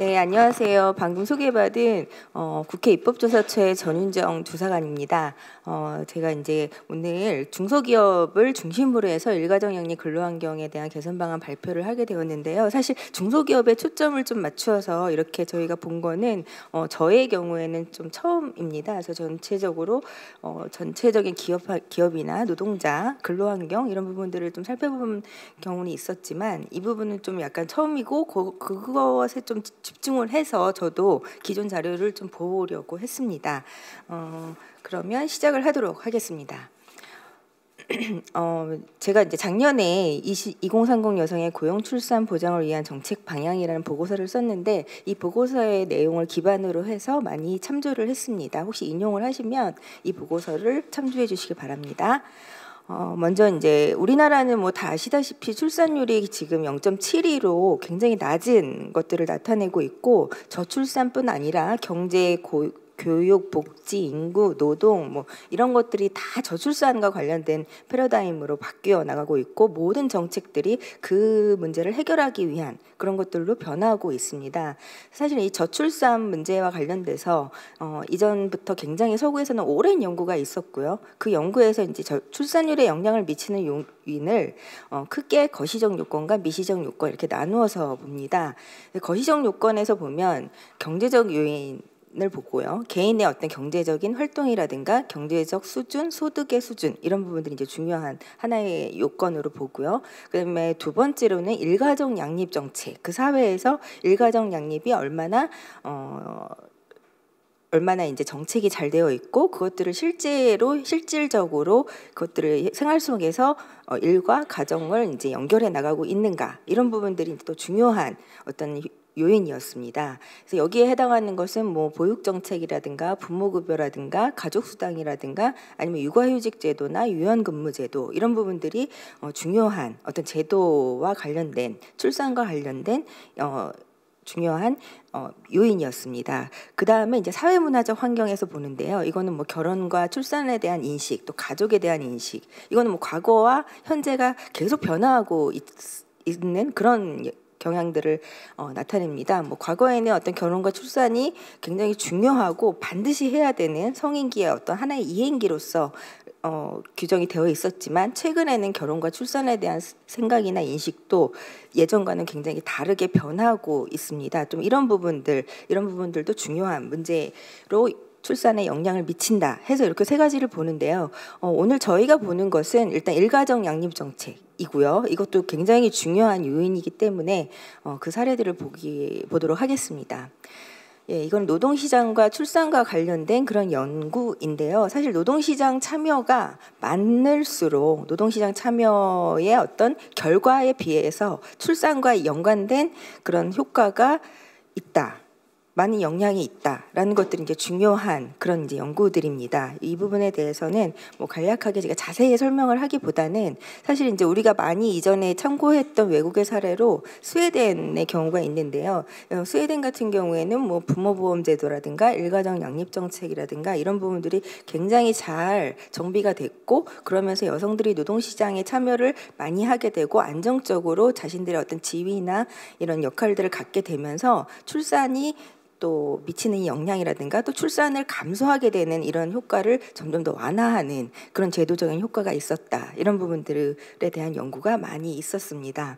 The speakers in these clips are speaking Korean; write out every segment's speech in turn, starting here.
네, 안녕하세요. 방금 소개받은 국회 입법조사처의 전윤정 조사관입니다. 제가 이제 오늘 중소기업을 중심으로 해서 일가정 영리 근로환경에 대한 개선 방안 발표를 하게 되었는데요. 사실 중소기업에 초점을 좀 맞추어서 이렇게 저희가 본 거는 저의 경우에는 좀 처음입니다. 그래서 전체적으로 전체적인 기업이나 노동자, 근로환경 이런 부분들을 좀 살펴본 경우는 있었지만 이 부분은 좀 약간 처음이고 그것에 좀 집중을 해서 저도 기존 자료를 좀 보려고 했습니다. 그러면 시작을 하도록 하겠습니다. 제가 이제 작년에 2030 여성의 고용 출산 보장을 위한 정책 방향이라는 보고서를 썼는데 이 보고서의 내용을 기반으로 해서 많이 참조를 했습니다. 혹시 인용을 하시면 이 보고서를 참조해 주시기 바랍니다. 먼저 이제 우리나라는 뭐 다 아시다시피 출산율이 지금 0.72로 굉장히 낮은 것들을 나타내고 있고 저출산뿐 아니라 경제, 교육, 복지, 인구, 노동 뭐 이런 것들이 다 저출산과 관련된 패러다임으로 바뀌어 나가고 있고 모든 정책들이 그 문제를 해결하기 위한 그런 것들로 변하고 있습니다. 사실 이 저출산 문제와 관련돼서 이전부터 굉장히 서구에서는 오랜 연구가 있었고요. 그 연구에서 이제 출산율에 영향을 미치는 요인을 크게 거시적 요건과 미시적 요건 이렇게 나누어서 봅니다. 거시적 요건에서 보면 경제적 요인 을 보고요. 개인의 어떤 경제적인 활동이라든가 경제적 수준, 소득의 수준 이런 부분들이 이제 중요한 하나의 요건으로 보고요. 그다음에 두 번째로는 일가정 양립 정책. 그 사회에서 일가정 양립이 얼마나 이제 정책이 잘 되어 있고 그것들을 실질적으로 그것들을 생활 속에서 일과 가정을 이제 연결해 나가고 있는가 이런 부분들이 또 중요한 어떤 요인이었습니다. 그래서 여기에 해당하는 것은 뭐 보육 정책이라든가 부모급여라든가 가족수당이라든가 아니면 육아휴직제도나 유연근무제도 이런 부분들이 중요한 어떤 제도와 관련된 출산과 관련된 중요한 요인이었습니다. 그 다음에 이제 사회문화적 환경에서 보는데요. 이거는 뭐 결혼과 출산에 대한 인식, 또 가족에 대한 인식, 이거는 뭐 과거와 현재가 계속 변화하고 있는 그런 경향들을 나타냅니다. 뭐 과거에는 어떤 결혼과 출산이 굉장히 중요하고 반드시 해야 되는 성인기의 어떤 하나의 이행기로서 규정이 되어 있었지만 최근에는 결혼과 출산에 대한 생각이나 인식도 예전과는 굉장히 다르게 변하고 있습니다. 좀 이런 부분들도 중요한 문제로 출산에 영향을 미친다 해서 이렇게 세 가지를 보는데요. 오늘 저희가 보는 것은 일단 일가정 양립 정책이고요. 이것도 굉장히 중요한 요인이기 때문에 그 사례들을 보도록 하겠습니다. 예, 이건 노동시장과 출산과 관련된 그런 연구인데요. 사실 노동시장 참여가 많을수록 노동시장 참여의 어떤 결과에 비해서 출산과 연관된 그런 효과가 있다. 많은 영향이 있다라는 것들이 이제 중요한 그런 이제 연구들입니다. 이 부분에 대해서는 뭐 간략하게 제가 자세히 설명을 하기보다는 사실 이제 우리가 많이 이전에 참고했던 외국의 사례로 스웨덴의 경우가 있는데요. 스웨덴 같은 경우에는 뭐 부모보험제도라든가 일가정 양립 정책이라든가 이런 부분들이 굉장히 잘 정비가 됐고 그러면서 여성들이 노동시장에 참여를 많이 하게 되고 안정적으로 자신들의 어떤 지위나 이런 역할들을 갖게 되면서 출산이 또 미치는 영향이라든가 또 출산을 감소하게 되는 이런 효과를 점점 더 완화하는 그런 제도적인 효과가 있었다. 이런 부분들에 대한 연구가 많이 있었습니다.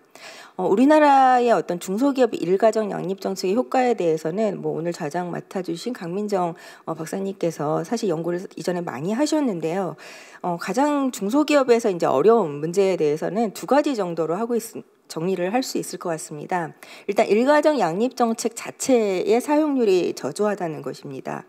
우리나라의 어떤 중소기업 일가정 양립 정책의 효과에 대해서는 뭐 오늘 좌장 맡아주신 강민정 박사님께서 사실 연구를 이전에 많이 하셨는데요. 가장 중소기업에서 이제 어려운 문제에 대해서는 두 가지 정도로 정리를 할 수 있을 것 같습니다. 일단 일가정 양립 정책 자체의 사용률이 저조하다는 것입니다.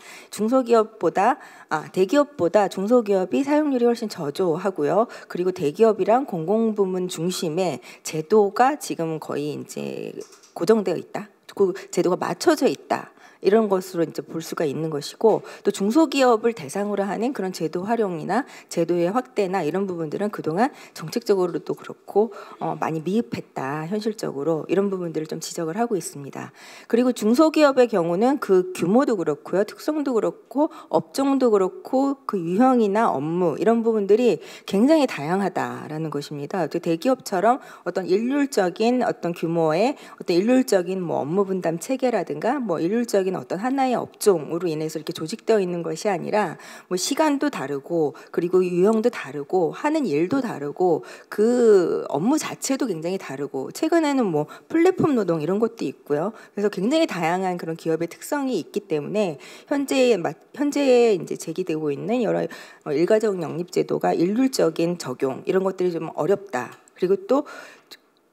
대기업보다 중소기업이 사용률이 훨씬 저조하고요. 그리고 대기업이랑 공공부문 중심의 제도가 지금 거의 이제 고정되어 있다. 그 제도가 맞춰져 있다. 이런 것으로 이제 볼 수가 있는 것이고, 또 중소기업을 대상으로 하는 그런 제도 활용이나 제도의 확대나 이런 부분들은 그동안 정책적으로도 그렇고 많이 미흡했다, 현실적으로 이런 부분들을 좀 지적을 하고 있습니다. 그리고 중소기업의 경우는 그 규모도 그렇고요, 특성도 그렇고 업종도 그렇고 그 유형이나 업무 이런 부분들이 굉장히 다양하다라는 것입니다. 대기업처럼 어떤 일률적인 어떤 규모의 어떤 일률적인 뭐 업무 분담 체계라든가 뭐 일률적인 어떤 하나의 업종으로 인해서 이렇게 조직되어 있는 것이 아니라 뭐 시간도 다르고 그리고 유형도 다르고 하는 일도 다르고 그 업무 자체도 굉장히 다르고 최근에는 뭐 플랫폼 노동 이런 것도 있고요. 그래서 굉장히 다양한 그런 기업의 특성이 있기 때문에 현재 이제 제기되고 있는 여러 일가족 영립제도가 일률적인 적용 이런 것들이 좀 어렵다. 그리고 또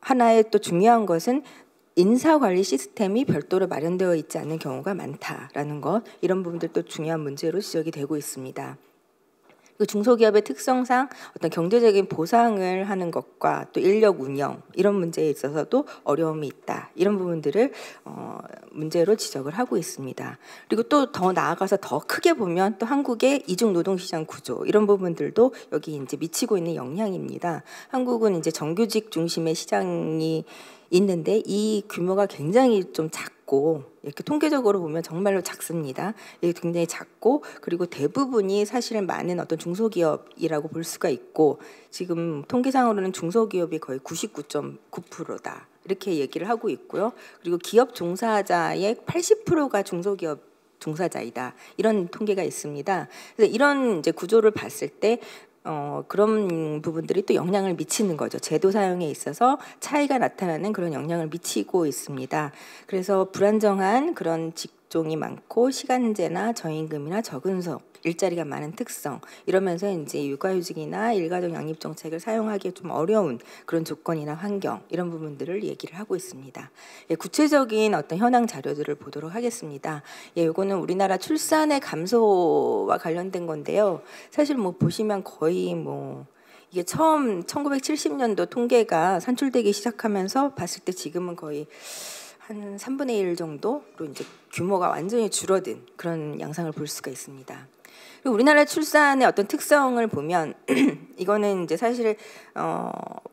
하나의 또 중요한 것은 인사관리 시스템이 별도로 마련되어 있지 않은 경우가 많다라는 것, 이런 부분들도 중요한 문제로 지적이 되고 있습니다. 중소기업의 특성상 어떤 경제적인 보상을 하는 것과 또 인력 운영 이런 문제에 있어서도 어려움이 있다, 이런 부분들을 문제로 지적을 하고 있습니다. 그리고 또 더 나아가서 더 크게 보면 또 한국의 이중 노동시장 구조 이런 부분들도 여기 이제 미치고 있는 영향입니다. 한국은 이제 정규직 중심의 시장이 있는데 이 규모가 굉장히 좀 작고, 이렇게 통계적으로 보면 정말로 작습니다. 굉장히 작고 그리고 대부분이 사실은 많은 어떤 중소기업이라고 볼 수가 있고, 지금 통계상으로는 중소기업이 거의 99.9%다 이렇게 얘기를 하고 있고요. 그리고 기업 종사자의 80%가 중소기업 종사자이다, 이런 통계가 있습니다. 그래서 이런 이제 구조를 봤을 때 그런 부분들이 또 영향을 미치는 거죠. 제도 사용에 있어서 차이가 나타나는 그런 영향을 미치고 있습니다. 그래서 불안정한 그런 직종이 많고 시간제나 저임금이나 적은속 일자리가 많은 특성, 이러면서 이제 육아휴직이나 일가족 양립 정책을 사용하기 좀 어려운 그런 조건이나 환경, 이런 부분들을 얘기를 하고 있습니다. 구체적인 어떤 현황 자료들을 보도록 하겠습니다. 이거는 우리나라 출산의 감소와 관련된 건데요. 사실 뭐 보시면 거의 뭐 이게 처음 1970년도 통계가 산출되기 시작하면서 봤을 때 지금은 거의 한 3분의 1 정도로 이제 규모가 완전히 줄어든 그런 양상을 볼 수가 있습니다. 우리나라 출산의 어떤 특성을 보면 이거는 이제 사실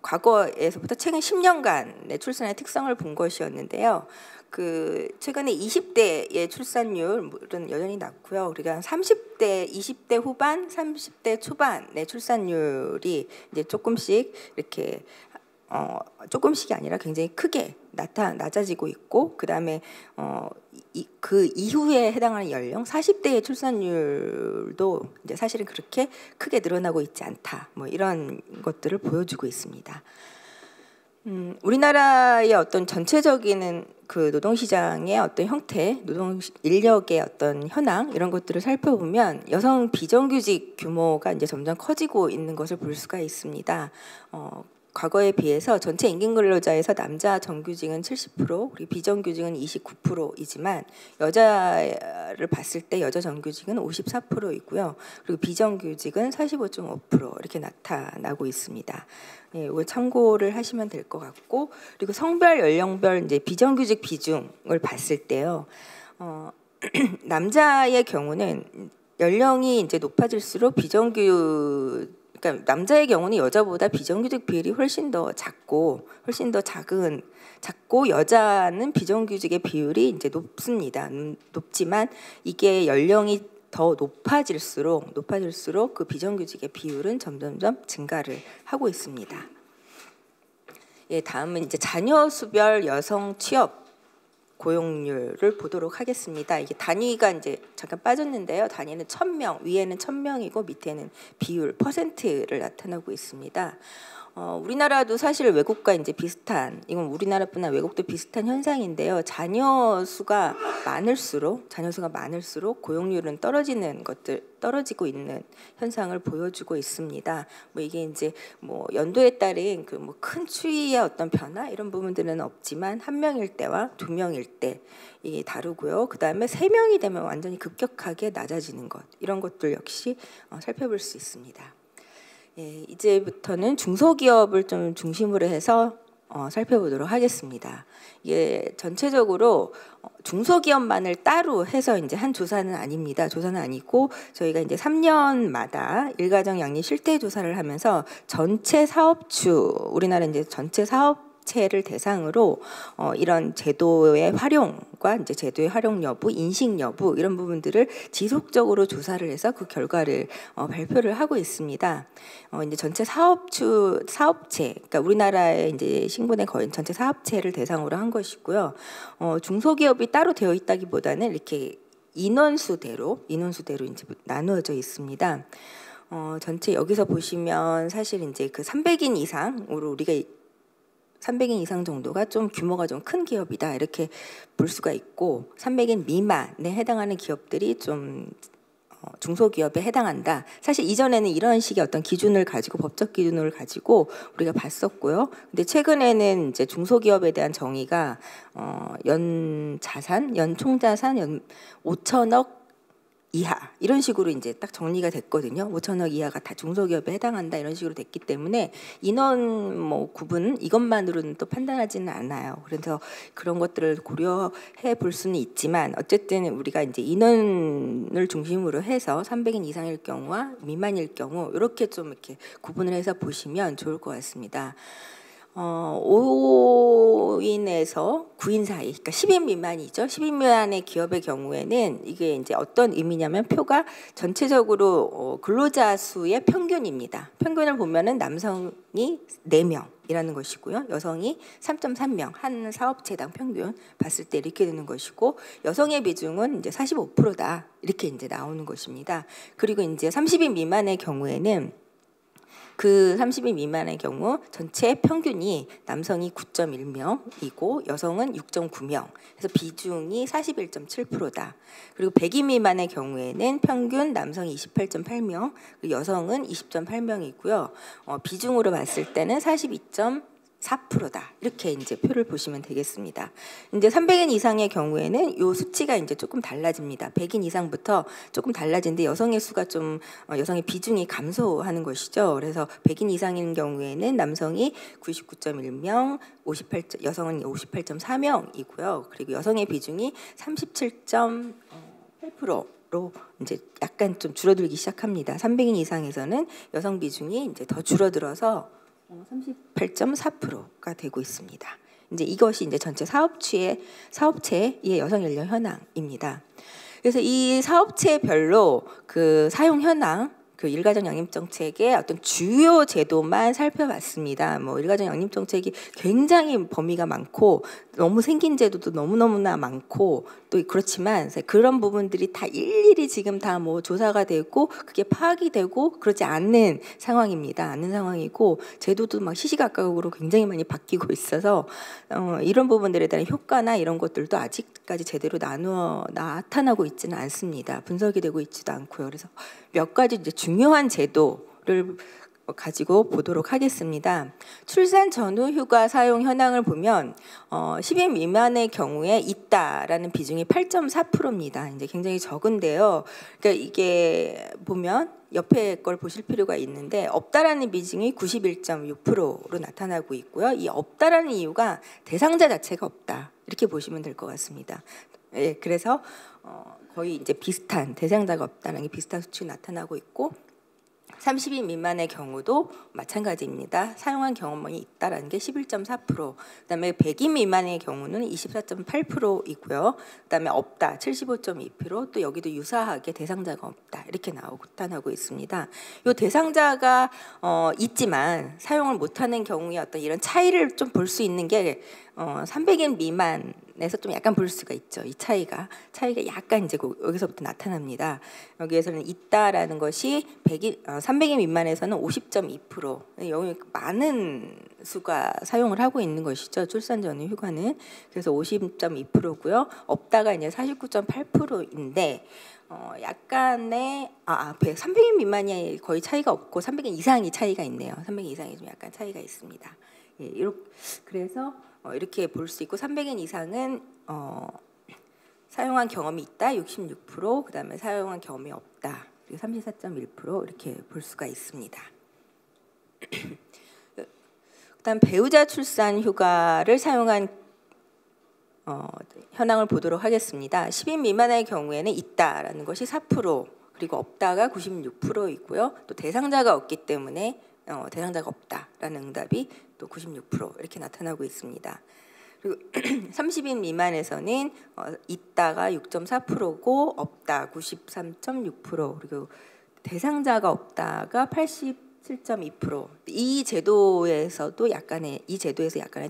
과거에서부터 최근 10년간의 출산의 특성을 본 것이었는데요. 그 최근에 20대의 출산율은 여전히 낮고요. 우리가 30대, 20대 후반, 30대 초반의 출산율이 이제 조금씩 이렇게 조금씩이 아니라 굉장히 크게 낮아지고 있고, 그다음에 그 이후에 해당하는 연령 40대의 출산율도 이제 사실은 그렇게 크게 늘어나고 있지 않다, 뭐 이런 것들을 보여주고 있습니다. 우리나라의 어떤 전체적인 그 노동시장의 어떤 형태, 노동 인력의 어떤 현황 이런 것들을 살펴보면 여성 비정규직 규모가 이제 점점 커지고 있는 것을 볼 수가 있습니다. 과거에 비해서 전체 임금 근로자에서 남자 정규직은 70%, 그리고 비정규직은 29%이지만 여자를 봤을 때 여자 정규직은 54%이고요. 그리고 비정규직은 45.5% 이렇게 나타나고 있습니다. 이걸 참고를 하시면 될 것 같고, 그리고 성별, 연령별 이제 비정규직 비중을 봤을 때요. 남자의 경우는 연령이 이제 높아질수록 그러니까 남자의 경우는 여자보다 비정규직 비율이 훨씬 더 작고 여자는 비정규직의 비율이 이제 높습니다. 높지만 이게 연령이 더 높아질수록 그 비정규직의 비율은 점점점 증가를 하고 있습니다. 다음은 이제 자녀 수별 여성 취업 고용률을 보도록 하겠습니다. 이게 단위가 이제 잠깐 빠졌는데요. 단위는 1000명, 위에는 1000명이고 밑에는 비율, 퍼센트를 나타나고 있습니다. 우리나라도 사실 외국과 이제 비슷한, 이건 우리나라뿐 아니라 외국도 비슷한 현상인데요. 자녀 수가 많을수록 고용률은 떨어지고 있는 현상을 보여주고 있습니다. 뭐 이게 이제 뭐 연도에 따른 그 뭐 큰 추이의 어떤 변화 이런 부분들은 없지만 1명일 때와 2명일 때 이게 다르고요. 그 다음에 3명이 되면 완전히 급격하게 낮아지는 것, 이런 것들 역시 살펴볼 수 있습니다. 이제부터는 중소기업을 좀 중심으로 해서 살펴보도록 하겠습니다. 이게 전체적으로 중소기업만을 따로 해서 이제 한 조사는 아닙니다. 조사는 아니고 저희가 이제 3년마다 일가정 양립 실태 조사를 하면서 전체 사업주, 우리나라 이제 전체 사업체를 대상으로 이런 제도의 활용과 이제 제도의 활용 여부, 인식 여부 이런 부분들을 지속적으로 조사를 해서 그 결과를 발표를 하고 있습니다. 이제 전체 사업체, 그러니까 우리나라의 이제 신분의 거의 전체 사업체를 대상으로 한 것이고요. 중소기업이 따로 되어 있다기보다는 이렇게 인원수대로 이제 나누어져 있습니다. 전체 여기서 보시면 사실 이제 그 300인 이상으로 우리가 300인 이상 정도가 좀 규모가 좀 큰 기업이다 이렇게 볼 수가 있고 300인 미만에 해당하는 기업들이 좀 중소기업에 해당한다. 사실 이전에는 이런 식의 어떤 기준을 가지고 법적 기준을 가지고 우리가 봤었고요. 근데 최근에는 이제 중소기업에 대한 정의가 연 자산, 연 총자산, 연 5천억 이하 이런 식으로 이제 딱 정리가 됐거든요. 5천억 이하가 다 중소기업에 해당한다 이런 식으로 됐기 때문에 인원 뭐 구분 이것만으로는 또 판단하지는 않아요. 그래서 그런 것들을 고려해 볼 수는 있지만 어쨌든 우리가 이제 인원을 중심으로 해서 300인 이상일 경우와 미만일 경우 이렇게 좀 이렇게 구분을 해서 보시면 좋을 것 같습니다. 5인에서 9인 사이, 그러니까 10인 미만이죠. 10인 미만의 기업의 경우에는 이게 이제 어떤 의미냐면 표가 전체적으로 근로자 수의 평균입니다. 평균을 보면은 남성이 4명이라는 것이고요. 여성이 3.3명, 한 사업체당 평균 봤을 때 이렇게 되는 것이고 여성의 비중은 이제 45%다. 이렇게 이제 나오는 것입니다. 그리고 이제 30인 미만의 경우에는 그 30인 미만의 경우 전체 평균이 남성이 9.1명이고 여성은 6.9명. 그래서 비중이 41.7%다. 그리고 100인 미만의 경우에는 평균 남성이 28.8명, 그리고 여성은 20.8명이고요. 비중으로 봤을 때는 42.4%다. 이렇게 이제 표를 보시면 되겠습니다. 이제 300인 이상의 경우에는 요 수치가 이제 조금 달라집니다. 100인 이상부터 조금 달라지는데 여성의 수가 좀 여성의 비중이 감소하는 것이죠. 그래서 100인 이상인 경우에는 남성이 99.1명, 여성은 58.4명이고요. 그리고 여성의 비중이 37.8%로 이제 약간 좀 줄어들기 시작합니다. 300인 이상에서는 여성 비중이 이제 더 줄어들어서 38.4%가 되고 있습니다. 이제 이것이 이제 전체 사업체의 여성 연령 현황입니다. 그래서 이 사업체별로 그 사용 현황, 그 일가정 양립 정책의 어떤 주요 제도만 살펴봤습니다. 뭐 일가정 양립 정책이 굉장히 범위가 많고 너무 생긴 제도도 너무너무나 많고 또 그렇지만 그런 부분들이 다 일일이 지금 다 뭐 조사가 되고 그게 파악이 되고 그러지 않는 상황입니다. 않는 상황이고 제도도 막 시시각각으로 굉장히 많이 바뀌고 있어서 이런 부분들에 대한 효과나 이런 것들도 아직까지 제대로 나타나고 있지는 않습니다. 분석이 되고 있지도 않고요. 그래서 몇 가지 이제 중요한 제도를 가지고 보도록 하겠습니다. 출산 전후 휴가 사용 현황을 보면 10인 미만의 경우에 있다라는 비중이 8.4%입니다. 이제 굉장히 적은데요. 그러니까 이게 보면 옆에 걸 보실 필요가 있는데 없다라는 비중이 91.6%로 나타나고 있고요. 이 없다라는 이유가 대상자 자체가 없다. 이렇게 보시면 될 것 같습니다. 예, 그래서 거의 이제 비슷한 대상자가 없다는 게 비슷한 수치가 나타나고 있고 30인 미만의 경우도 마찬가지입니다. 사용한 경험이 있다라는 게 11.4%, 그다음에 100인 미만의 경우는 24.8%이고요. 그다음에 없다 75.2%, 또 여기도 유사하게 대상자가 없다 이렇게 나타나고 있습니다. 이 대상자가 있지만 사용을 못하는 경우에 어떤 이런 차이를 좀 볼 수 있는 게 300인 미만에서 좀 약간 볼 수가 있죠. 이 차이가 약간 이제 여기서부터 나타납니다. 여기에서는 있다라는 것이 300인 미만에서는 50.2%. 여기 많은 수가 사용을 하고 있는 것이죠. 출산 전후 휴가는. 그래서 50.2%고요. 없다가 이제 49.8%인데 약간의 300인 미만이 거의 차이가 없고 300인 이상이 차이가 있네요. 300인 이상이 좀 약간 차이가 있습니다. 예, 이렇게 그래서 이렇게 볼 수 있고 300인 이상은 사용한 경험이 있다 66%, 그다음에 사용한 경험이 없다 그리고 34.1% 이렇게 볼 수가 있습니다. 그다음 배우자 출산 휴가를 사용한 현황을 보도록 하겠습니다. 10인 미만의 경우에는 있다라는 것이 4%, 그리고 없다가 96%이고요. 또 대상자가 없기 때문에 대상자가 없다라는 응답이 또 96% 이렇게 나타나고 있습니다. 그리고 30인 미만에서는 있다가 6.4%고 없다 93.6%, 그리고 대상자가 없다가 87.2%. 이 제도에서 약간의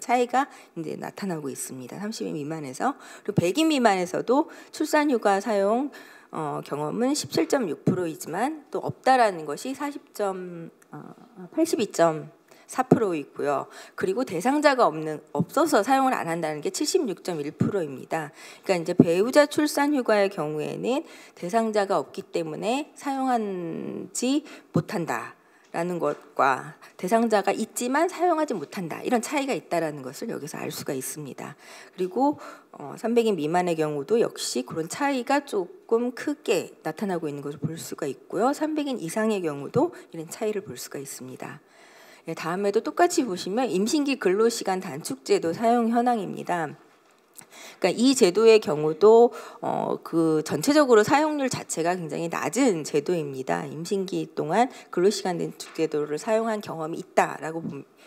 차이가 이제 나타나고 있습니다. 30인 미만에서. 그리고 100인 미만에서도 출산휴가 사용 경험은 17.6%이지만 또 없다라는 것이 82.4%이고요. 그리고 대상자가 없어서 사용을 안 한다는 게 76.1%입니다. 그러니까 이제 배우자 출산 휴가의 경우에는 대상자가 없기 때문에 사용하지 못한다. 라는 것과 대상자가 있지만 사용하지 못한다, 이런 차이가 있다라는 것을 여기서 알 수가 있습니다. 그리고 300인 미만의 경우도 역시 그런 차이가 조금 크게 나타나고 있는 것을 볼 수가 있고요. 300인 이상의 경우도 이런 차이를 볼 수가 있습니다. 다음에도 똑같이 보시면 임신기 근로시간 단축제도 사용 현황입니다. 그러니까 이 제도의 경우도 그 전체적으로 사용률 자체가 굉장히 낮은 제도입니다. 임신기 동안 근로시간 단축 제도를 사용한 경험이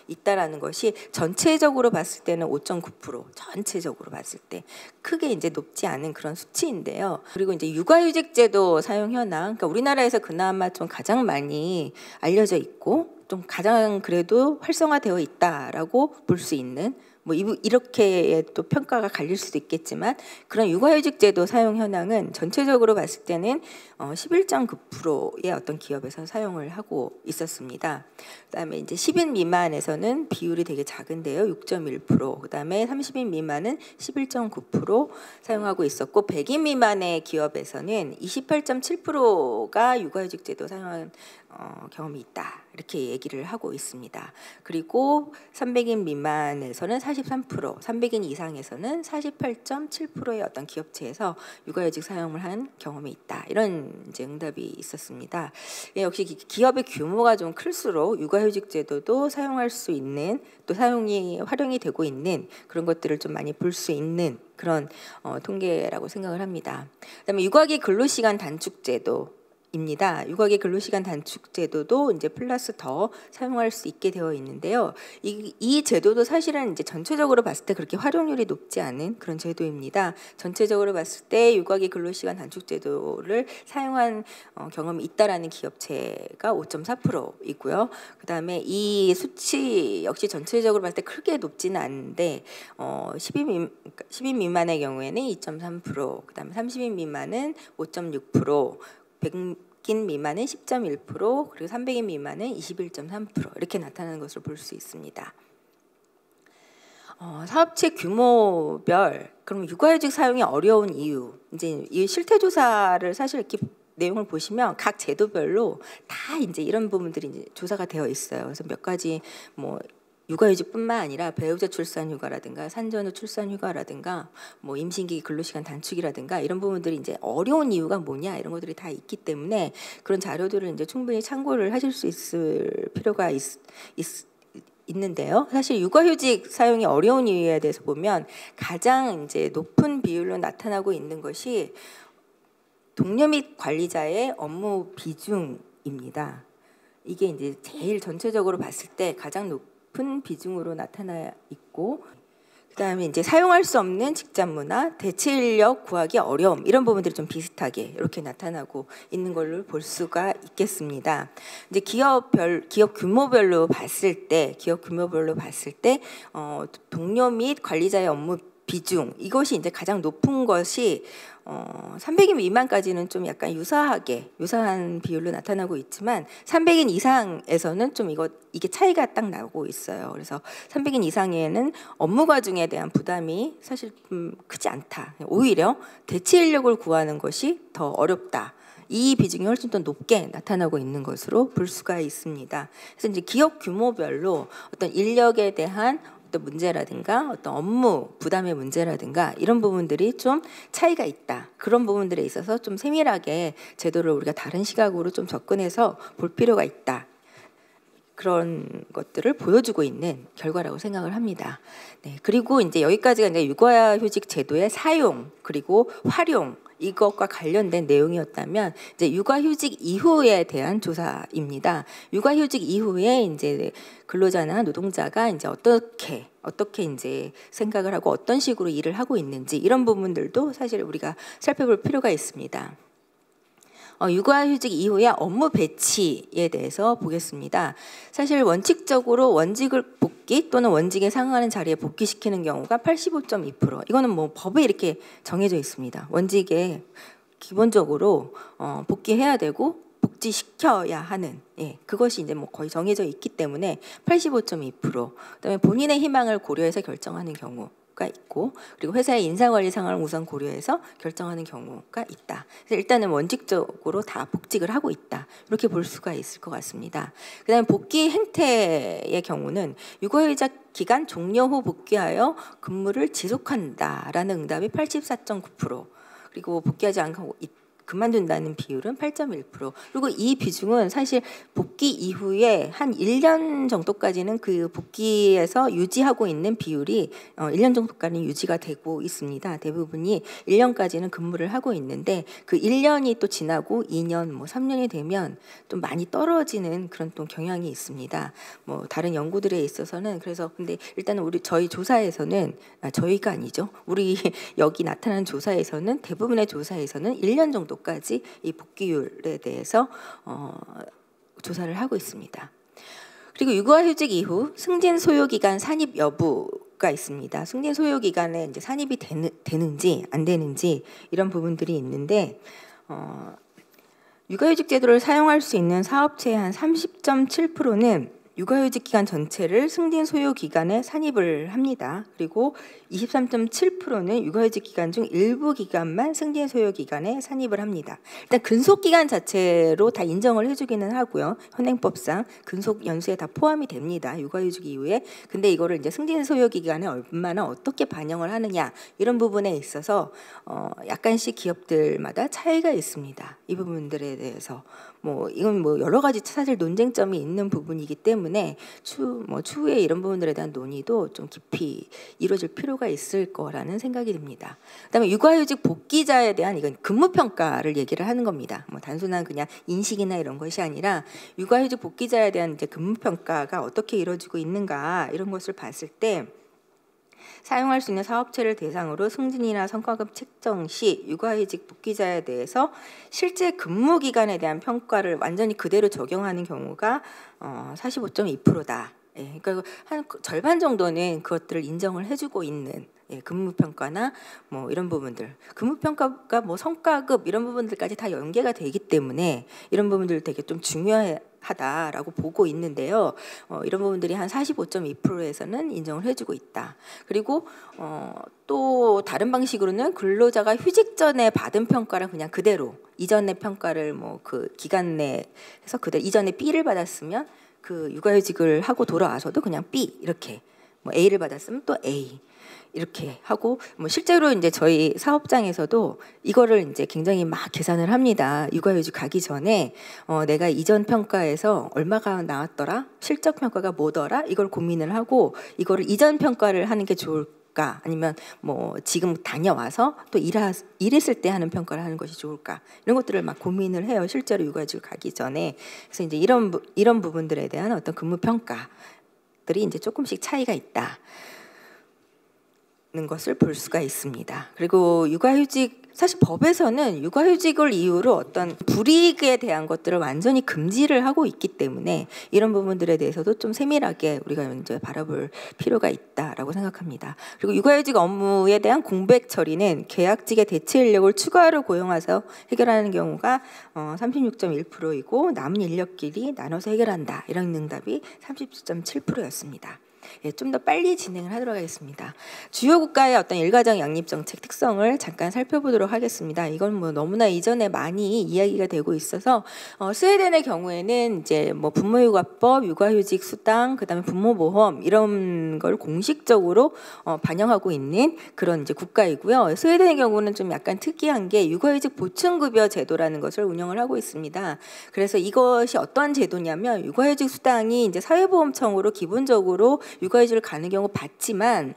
있다라는 것이 전체적으로 봤을 때는 5.9%, 전체적으로 봤을 때 크게 이제 높지 않은 그런 수치인데요. 그리고 이제 육아휴직 제도 사용 현황, 그러니까 우리나라에서 그나마 좀 가장 많이 알려져 있고 좀 가장 그래도 활성화되어 있다라고 볼 수 있는, 뭐 이렇게 또 평가가 갈릴 수도 있겠지만 그런 육아휴직 제도 사용 현황은 전체적으로 봤을 때는 11.9%의 어떤 기업에서 사용을 하고 있었습니다. 그다음에 이제 10인 미만에서는 비율이 되게 작은데요, 6.1%. 그다음에 30인 미만은 11.9% 사용하고 있었고, 100인 미만의 기업에서는 28.7%가 육아휴직 제도 사용한 경험이 있다, 이렇게 얘기를 하고 있습니다. 그리고 300인 미만에서는 43%, 300인 이상에서는 48.7%의 어떤 기업체에서 육아휴직 사용을 한 경험이 있다, 이런 이제 응답이 있었습니다. 역시 기업의 규모가 좀 클수록 육아휴직 제도도 사용할 수 있는, 또 활용이 되고 있는 그런 것들을 좀 많이 볼 수 있는 그런 통계라고 생각을 합니다. 그다음에 육아기 근로시간 단축 제도 입니다. 육아기 근로시간 단축 제도도 이제 플러스 더 사용할 수 있게 되어 있는데요. 이 제도도 사실은 이제 전체적으로 봤을 때 그렇게 활용률이 높지 않은 그런 제도입니다. 전체적으로 봤을 때 육아기 근로시간 단축 제도를 사용한 경험이 있다라는 기업체가 5.4%이고요. 그다음에 이 수치 역시 전체적으로 봤을 때 크게 높지는 않은데 10인 미만의 경우에는 2.3%, 그다음에 30인 미만은 5.6%, 100인 미만은 10.1%, 그리고 300인 미만은 21.3% 이렇게 나타나는 것을 볼 수 있습니다. 사업체 규모별, 그럼 육아휴직 사용이 어려운 이유, 이제 이 실태 조사를 사실 이렇게 내용을 보시면 각 제도별로 다 이제 이런 부분들이 이제 조사가 되어 있어요. 그래서 몇 가지 뭐 육아휴직뿐만 아니라 배우자 출산휴가라든가 산전후 출산휴가라든가 뭐 임신기 근로시간 단축이라든가 이런 부분들이 이제 어려운 이유가 뭐냐, 이런 것들이 다 있기 때문에 그런 자료들을 이제 충분히 참고를 하실 수 있을 필요가 있는데요. 사실 육아휴직 사용이 어려운 이유에 대해서 보면 가장 이제 높은 비율로 나타나고 있는 것이 동료 및 관리자의 업무 비중입니다. 이게 이제 제일 전체적으로 봤을 때 가장 높은 비중으로 나타나 있고, 그다음에 이제 사용할 수 없는 직장 문화, 대체 인력 구하기 어려움, 이런 부분들이 좀 비슷하게 이렇게 나타나고 있는 걸로 볼 수가 있겠습니다. 이제 기업 규모별로 봤을 때 동료 및 관리자의 업무 비중, 이것이 이제 가장 높은 것이 300인 미만까지는 좀 약간 유사한 비율로 나타나고 있지만 300인 이상에서는 좀 이게 차이가 딱 나고 있어요. 그래서 300인 이상에는 업무 과중에 대한 부담이 사실 크지 않다. 오히려 대체 인력을 구하는 것이 더 어렵다. 이 비중이 훨씬 더 높게 나타나고 있는 것으로 볼 수가 있습니다. 그래서 이제 기업 규모별로 어떤 인력에 대한 어떤 문제라든가 어떤 업무 부담의 문제라든가 이런 부분들이 좀 차이가 있다. 그런 부분들에 있어서 좀 세밀하게 제도를 우리가 다른 시각으로 좀 접근해서 볼 필요가 있다. 그런 것들을 보여주고 있는 결과라고 생각을 합니다. 네, 그리고 이제 여기까지가 이제 육아휴직 제도의 사용 그리고 활용 이것과 관련된 내용이었다면 이제 육아휴직 이후에 대한 조사입니다. 육아휴직 이후에 이제 근로자나 노동자가 이제 어떻게 이제 생각을 하고 어떤 식으로 일을 하고 있는지 이런 부분들도 사실 우리가 살펴볼 필요가 있습니다. 육아휴직 이후에 업무 배치에 대해서 보겠습니다. 사실 원칙적으로 원직을 복귀 또는 원직에 상응하는 자리에 복귀시키는 경우가 85.2%. 이거는 뭐 법에 이렇게 정해져 있습니다. 원직에 기본적으로 복귀해야 되고 복지시켜야 하는 그것이 이제 뭐 거의 정해져 있기 때문에 85.2%. 그다음에 본인의 희망을 고려해서 결정하는 경우가 있고 그리고 회사의 인사관리 상황을 우선 고려해서 결정하는 경우가 있다. 그래서 일단은 원칙적으로 다 복직을 하고 있다. 이렇게 볼 수가 있을 것 같습니다. 그다음에 복귀 행태의 경우는 육아휴직 기간 종료 후 복귀하여 근무를 지속한다라는 응답이 84.9%. 그리고 복귀하지 않고 그만둔다는 비율은 8.1%. 그리고 이 비중은 사실 복귀 이후에 한 1년 정도까지는 그 복귀에서 유지하고 있는 비율이 1년 정도까지는 유지가 되고 있습니다. 대부분이 1년까지는 근무를 하고 있는데 그 1년이 또 지나고 2년, 뭐 3년이 되면 좀 많이 떨어지는 그런 또 경향이 있습니다. 뭐 다른 연구들에 있어서는 그래서 근데 일단은 저희 조사에서는 저희가 아니죠. 우리 여기 나타난 조사에서는 대부분의 조사에서는 1년 정도까지 이 복귀율에 대해서 조사를 하고 있습니다. 그리고 육아휴직 이후 승진 소요 기간 산입 여부가 있습니다. 승진 소요 기간에 이제 산입이 되는지 안 되는지 이런 부분들이 있는데 육아휴직 제도를 사용할 수 있는 사업체의 한 30.7%는 육아휴직 기간 전체를 승진 소요 기간에 산입을 합니다. 그리고 23.7%는 육아휴직 기간 중 일부 기간만 승진 소요 기간에 산입을 합니다. 일단 근속 기간 자체로 다 인정을 해주기는 하고요. 현행법상 근속 연수에 다 포함이 됩니다. 육아휴직 이후에. 근데 이거를 이제 승진 소요 기간에 얼마나 어떻게 반영을 하느냐 이런 부분에 있어서 약간씩 기업들마다 차이가 있습니다. 이 부분들에 대해서. 이건 여러 가지 사실 논쟁점이 있는 부분이기 때문에 추후에 이런 부분들에 대한 논의도 좀 깊이 이루어질 필요가 있을 거라는 생각이 듭니다. 그다음에 육아휴직 복귀자에 대한 이건 근무평가를 얘기를 하는 겁니다. 단순한 그냥 인식이나 이런 것이 아니라 육아휴직 복귀자에 대한 이제 근무평가가 어떻게 이루어지고 있는가 이런 것을 봤을 때 사용할 수 있는 사업체를 대상으로 승진이나 성과급 책정 시 육아휴직 복귀자에 대해서 실제 근무 기간에 대한 평가를 완전히 그대로 적용하는 경우가 45.2%다. 그러니까 한 절반 정도는 그것들을 인정을 해주고 있는 근무평가나 이런 부분들, 근무평가가 성과급 이런 부분들까지 다 연계가 되기 때문에 이런 부분들 되게 좀 중요하다라고 보고 있는데요. 이런 부분들이 한 45.2%에서는 인정을 해주고 있다. 그리고 또 다른 방식으로는 근로자가 휴직 전에 받은 평가를 그냥 그대로 이전의 평가를 그 기간 내에서 그대로 이전에 B를 받았으면 그 육아휴직을 하고 돌아와서도 그냥 B 이렇게 A를 받았으면 또 A 이렇게 하고 실제로 이제 저희 사업장에서도 이거를 이제 굉장히 막 계산을 합니다. 육아휴직 가기 전에 내가 이전 평가에서 얼마가 나왔더라, 실적 평가가 뭐더라 이걸 고민을 하고 이거를 이전 평가를 하는 게 좋을까 아니면 지금 다녀와서 또 일했을 때 하는 평가를 하는 것이 좋을까 이런 것들을 막 고민을 해요. 실제로 육아휴직 가기 전에. 그래서 이제 이런 부분들에 대한 어떤 근무 평가들이 이제 조금씩 차이가 있다. 는 것을 볼 수가 있습니다. 그리고 육아휴직 사실 법에서는 육아휴직을 이유로 어떤 불이익에 대한 것들을 완전히 금지를 하고 있기 때문에 이런 부분들에 대해서도 좀 세밀하게 우리가 이제 바라볼 필요가 있다라고 생각합니다. 그리고 육아휴직 업무에 대한 공백 처리는 계약직의 대체 인력을 추가로 고용해서 해결하는 경우가 36.1%이고 남은 인력끼리 나눠서 해결한다 이런 응답이 30.7%였습니다. 예, 좀 더 빨리 진행을 하도록 하겠습니다. 주요 국가의 어떤 일가정 양립 정책 특성을 잠깐 살펴보도록 하겠습니다. 이건 뭐 너무나 이전에 많이 이야기가 되고 있어서 스웨덴의 경우에는 이제 뭐 부모육아법, 육아휴직 수당, 그다음에 부모보험 이런 걸 공식적으로 반영하고 있는 그런 이제 국가이고요. 스웨덴의 경우는 좀 약간 특이한 게 육아휴직 보충급여 제도라는 것을 운영을 하고 있습니다. 그래서 이것이 어떤 제도냐면 육아휴직 수당이 이제 사회보험청으로 기본적으로 육아휴직을 가는 경우 받지만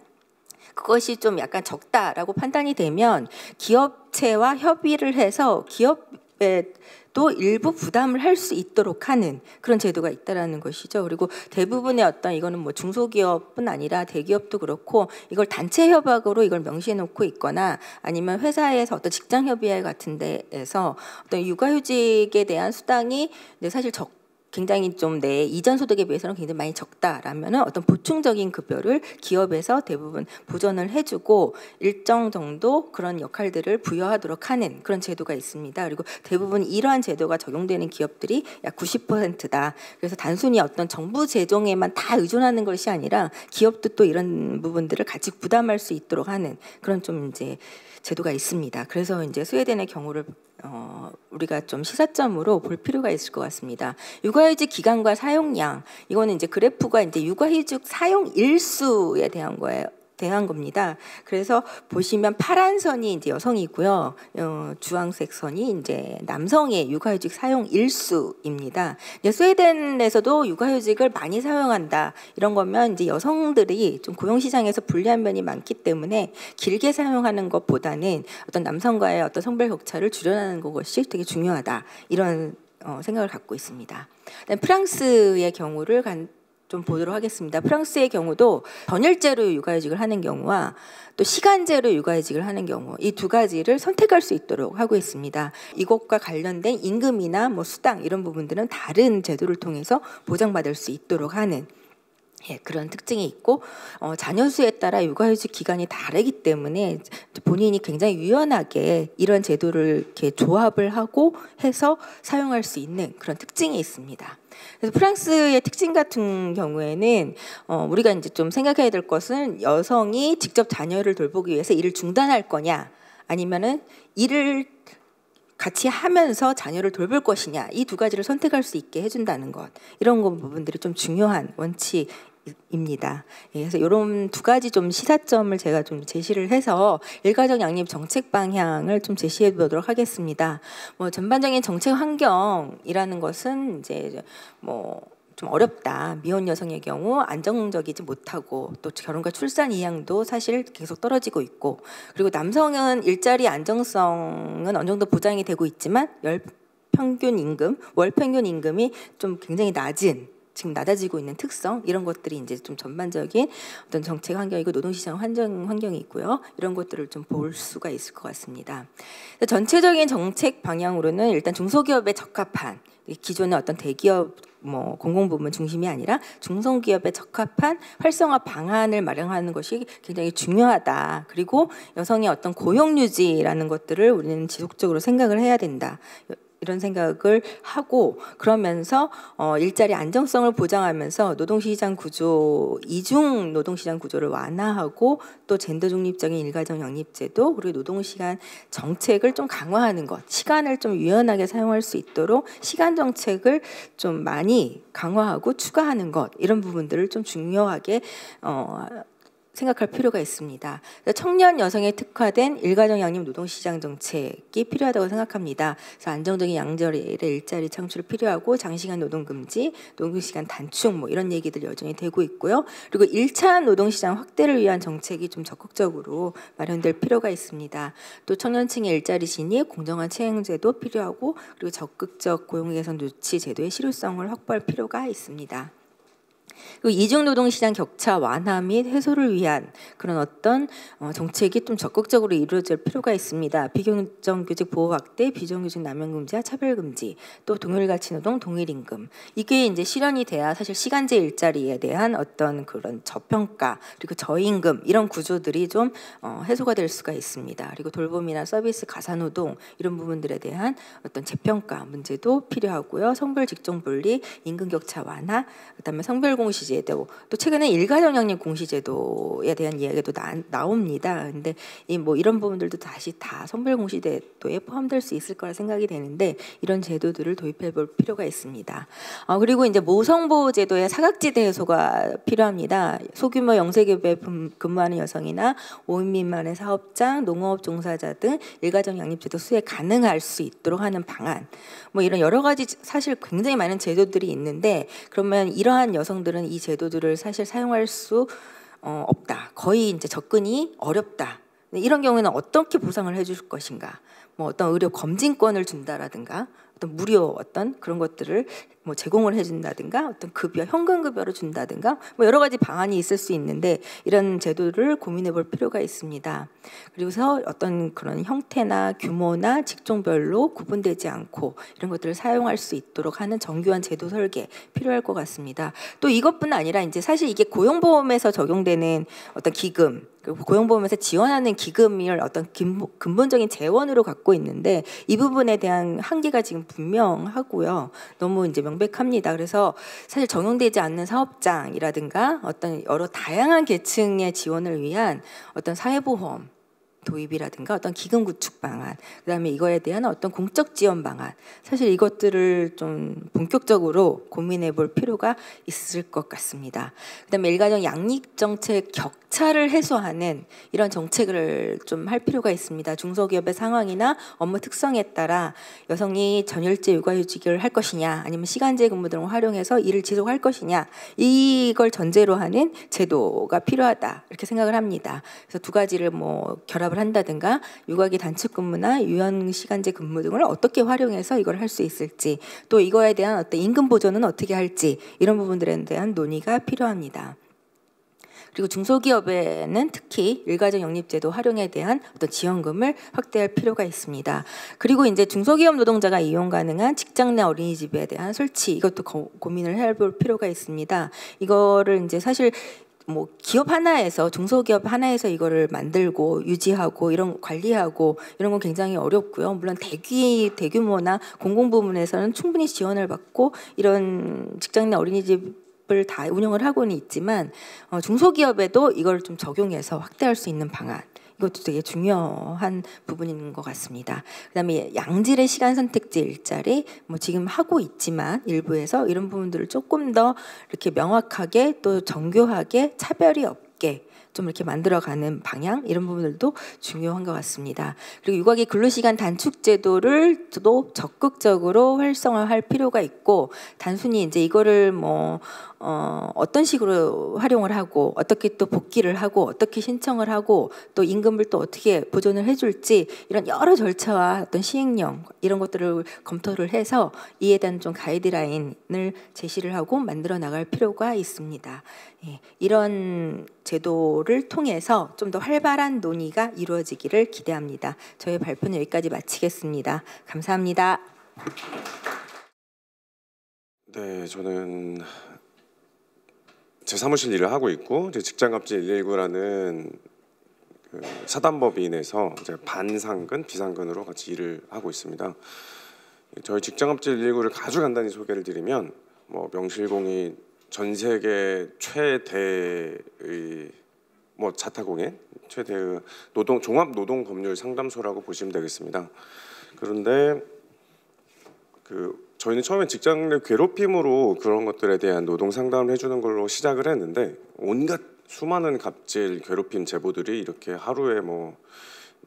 그것이 좀 약간 적다라고 판단이 되면 기업체와 협의를 해서 기업에 또 일부 부담을 할 수 있도록 하는 그런 제도가 있다라는 것이죠. 그리고 대부분의 어떤 이거는 뭐 중소기업뿐 아니라 대기업도 그렇고 이걸 단체 협약으로 이걸 명시해 놓고 있거나 아니면 회사에서 어떤 직장 협의회 같은 데에서 어떤 육아휴직에 대한 수당이 사실 굉장히 좀 내 이전 소득에 비해서는 굉장히 많이 적다라면은 어떤 보충적인 급여를 기업에서 대부분 보전을 해주고 일정 정도 그런 역할들을 부여하도록 하는 그런 제도가 있습니다. 그리고 대부분 이러한 제도가 적용되는 기업들이 약 90%다. 그래서 단순히 어떤 정부 재정에만 다 의존하는 것이 아니라 기업도 또 이런 부분들을 같이 부담할 수 있도록 하는 그런 좀 이제 제도가 있습니다. 그래서 이제 스웨덴의 경우를 우리가 좀 시사점으로 볼 필요가 있을 것 같습니다. 육아휴직 기간과 사용량 이거는 이제 그래프가 이제 육아휴직 사용 일수에 대한 겁니다. 그래서 보시면 파란 선이 이제 여성이고요, 주황색 선이 이제 남성의 육아휴직 사용 일수입니다. 이제 스웨덴에서도 육아휴직을 많이 사용한다 이런 거면 이제 여성들이 좀 고용시장에서 불리한 면이 많기 때문에 길게 사용하는 것보다는 어떤 남성과의 어떤 성별 격차를 줄여나가는 것이 되게 중요하다 이런 생각을 갖고 있습니다. 프랑스의 경우를 좀 보도록 하겠습니다. 프랑스의 경우도 전일제로 육아휴직을 하는 경우와 또 시간제로 육아휴직을 하는 경우 이 두 가지를 선택할 수 있도록 하고 있습니다. 이것과 관련된 임금이나 뭐 수당 이런 부분들은 다른 제도를 통해서 보장받을 수 있도록 하는 그런 특징이 있고 자녀 수에 따라 육아휴직 기간이 다르기 때문에 본인이 굉장히 유연하게 이런 제도를 이렇게 조합을 하고 해서 사용할 수 있는 그런 특징이 있습니다. 그래서 프랑스의 특징 같은 경우에는 우리가 이제 좀 생각해야 될 것은 여성이 직접 자녀를 돌보기 위해서 일을 중단할 거냐 아니면은 일을 같이 하면서 자녀를 돌볼 것이냐 이 두 가지를 선택할 수 있게 해준다는 것 이런 부분들이 좀 중요한 원칙입니다. 그래서 이런 두 가지 좀 시사점을 제가 좀 제시를 해서 일가정 양립 정책 방향을 좀 제시해 보도록 하겠습니다. 뭐 전반적인 정책 환경이라는 것은 이제 뭐 좀 어렵다. 미혼 여성의 경우 안정적이지 못하고 또 결혼과 출산 이양도 사실 계속 떨어지고 있고 그리고 남성은 일자리 안정성은 어느 정도 보장이 되고 있지만 월 평균 임금이 좀 굉장히 지금 낮아지고 있는 특성 이런 것들이 이제 좀 전반적인 어떤 정책 환경이고 노동시장 환경이 있고요. 이런 것들을 좀 볼 수가 있을 것 같습니다. 전체적인 정책 방향으로는 일단 중소기업에 적합한 기존의 어떤 대기업 뭐 공공부문 중심이 아니라 중소기업에 적합한 활성화 방안을 마련하는 것이 굉장히 중요하다. 그리고 여성의 어떤 고용 유지라는 것들을 우리는 지속적으로 생각을 해야 된다. 이런 생각을 하고 그러면서 일자리 안정성을 보장하면서 노동시장 구조 이중 노동시장 구조를 완화하고 또 젠더 중립적인 일가정 양립제도 그리고 노동시간 정책을 좀 강화하는 것 시간을 좀 유연하게 사용할 수 있도록 시간 정책을 좀 많이 강화하고 추가하는 것 이런 부분들을 좀 중요하게 생각할 필요가 있습니다. 청년 여성에 특화된 일가정 양립 노동시장 정책이 필요하다고 생각합니다. 그래서 안정적인 양질의 일자리 창출이 필요하고 장시간 노동 금지, 노동시간 단축 뭐 이런 얘기들 여전히 되고 있고요. 그리고 1차 노동시장 확대를 위한 정책이 좀 적극적으로 마련될 필요가 있습니다. 또 청년층의 일자리 진입, 공정한 채용제도 필요하고 그리고 적극적 고용 개선 조치 제도의 실효성을 확보할 필요가 있습니다. 그리고 이중노동시장 격차 완화 및 해소를 위한 그런 어떤 정책이 좀 적극적으로 이루어질 필요가 있습니다. 비정규직 보호 확대, 비정규직 남용 금지와 차별 금지, 또 동일 가치 노동, 동일 임금 이게 이제 실현이 돼야 사실 시간제 일자리에 대한 어떤 그런 저평가 그리고 저임금 이런 구조들이 좀 해소가 될 수가 있습니다. 그리고 돌봄이나 서비스 가사노동 이런 부분들에 대한 어떤 재평가 문제도 필요하고요. 성별 직종 분리, 임금 격차 완화, 그다음에 성별 선별공시제도, 또 최근에 일가정 양립 공시제도에 대한 이야기도 나옵니다. 근데 뭐 이런 부분들도 다시 다 선별공시제도에 포함될 수 있을 거라 생각이 되는데 이런 제도들을 도입해 볼 필요가 있습니다. 그리고 이제 모성보호제도에 사각지대 해소가 필요합니다. 소규모 영세기업에 근무하는 여성이나 5인 미만의 사업장, 농업 종사자 등 일가정 양립제도 수혜 가능할 수 있도록 하는 방안, 뭐 이런 여러 가지 사실 굉장히 많은 제도들이 있는데, 그러면 이러한 여성들은 이 제도들을 사실 사용할 수 없다, 거의 이제 접근이 어렵다, 이런 경우에는 어떻게 보상을 해줄 것인가, 뭐 어떤 의료 검진권을 준다라든가 어떤 무료 어떤 그런 것들을 뭐 제공을 해준다든가 어떤 급여, 현금 급여를 준다든가 뭐 여러 가지 방안이 있을 수 있는데 이런 제도를 고민해 볼 필요가 있습니다. 그리고서 어떤 그런 형태나 규모나 직종별로 구분되지 않고 이런 것들을 사용할 수 있도록 하는 정교한 제도 설계 필요할 것 같습니다. 또 이것뿐 아니라 이제 사실 이게 고용보험에서 적용되는 어떤 기금, 고용보험에서 지원하는 기금을 어떤 근본적인 재원으로 갖고 있는데 이 부분에 대한 한계가 지금 분명하고요. 너무 이제 명백합니다. 그래서 사실 적용되지 않는 사업장이라든가 어떤 여러 다양한 계층의 지원을 위한 어떤 사회보험 도입이라든가 어떤 기금 구축 방안, 그다음에 이거에 대한 어떤 공적 지원 방안, 사실 이것들을 좀 본격적으로 고민해 볼 필요가 있을 것 같습니다. 그다음에 일가정 양립 정책 격차를 해소하는 이런 정책을 좀 할 필요가 있습니다. 중소기업의 상황이나 업무 특성에 따라 여성이 전일제 육아휴직을 할 것이냐, 아니면 시간제 근무 등을 활용해서 일을 지속할 것이냐, 이걸 전제로 하는 제도가 필요하다 이렇게 생각을 합니다. 그래서 두 가지를 뭐 결합을 한다든가 육아기 단축 근무나 유연 시간제 근무 등을 어떻게 활용해서 이걸 할 수 있을지, 또 이거에 대한 어떤 임금 보전은 어떻게 할지, 이런 부분들에 대한 논의가 필요합니다. 그리고 중소기업에는 특히 일가정 영립제도 활용에 대한 어떤 지원금을 확대할 필요가 있습니다. 그리고 이제 중소기업 노동자가 이용 가능한 직장 내 어린이집에 대한 설치, 이것도 고민을 해볼 필요가 있습니다. 이거를 이제 사실 뭐 기업 하나에서, 중소기업 하나에서 이거를 만들고 유지하고 이런 관리하고 이런 건 굉장히 어렵고요. 물론 대규모나 공공부문에서는 충분히 지원을 받고 이런 직장 내 어린이집을 다 운영을 하고는 있지만 중소기업에도 이걸 좀 적용해서 확대할 수 있는 방안, 이것도 되게 중요한 부분인 것 같습니다. 그다음에 양질의 시간 선택제 일자리, 뭐 지금 하고 있지만 일부에서 이런 부분들을 조금 더 이렇게 명확하게 또 정교하게 차별이 없게 좀 이렇게 만들어가는 방향, 이런 부분들도 중요한 것 같습니다. 그리고 육아기 근로시간 단축 제도를 또 적극적으로 활성화할 필요가 있고, 단순히 이제 이거를 뭐 어떤 식으로 활용을 하고 어떻게 또 복귀를 하고 어떻게 신청을 하고 또 임금을 또 어떻게 보존을 해줄지, 이런 여러 절차와 어떤 시행령 이런 것들을 검토를 해서 이에 대한 좀 가이드라인을 제시를 하고 만들어 나갈 필요가 있습니다. 예, 이런 제도를 통해서 좀 더 활발한 논의가 이루어지기를 기대합니다. 저의 발표는 여기까지 마치겠습니다. 감사합니다. 네, 저는 제 사무실 일을 하고 있고 이제 직장갑질 119라는 그 사단법인에서 이제 반상근, 비상근으로 같이 일을 하고 있습니다. 저희 직장갑질 119를 아주 간단히 소개를 드리면, 뭐 명실공히 전 세계 최대의 뭐 자타공인 최대의 종합 노동 법률 상담소라고 보시면 되겠습니다. 그런데 저희는 처음에 직장 내 괴롭힘으로 그런 것들에 대한 노동 상담을 해주는 걸로 시작을 했는데, 온갖 수많은 갑질, 괴롭힘 제보들이 이렇게 하루에 뭐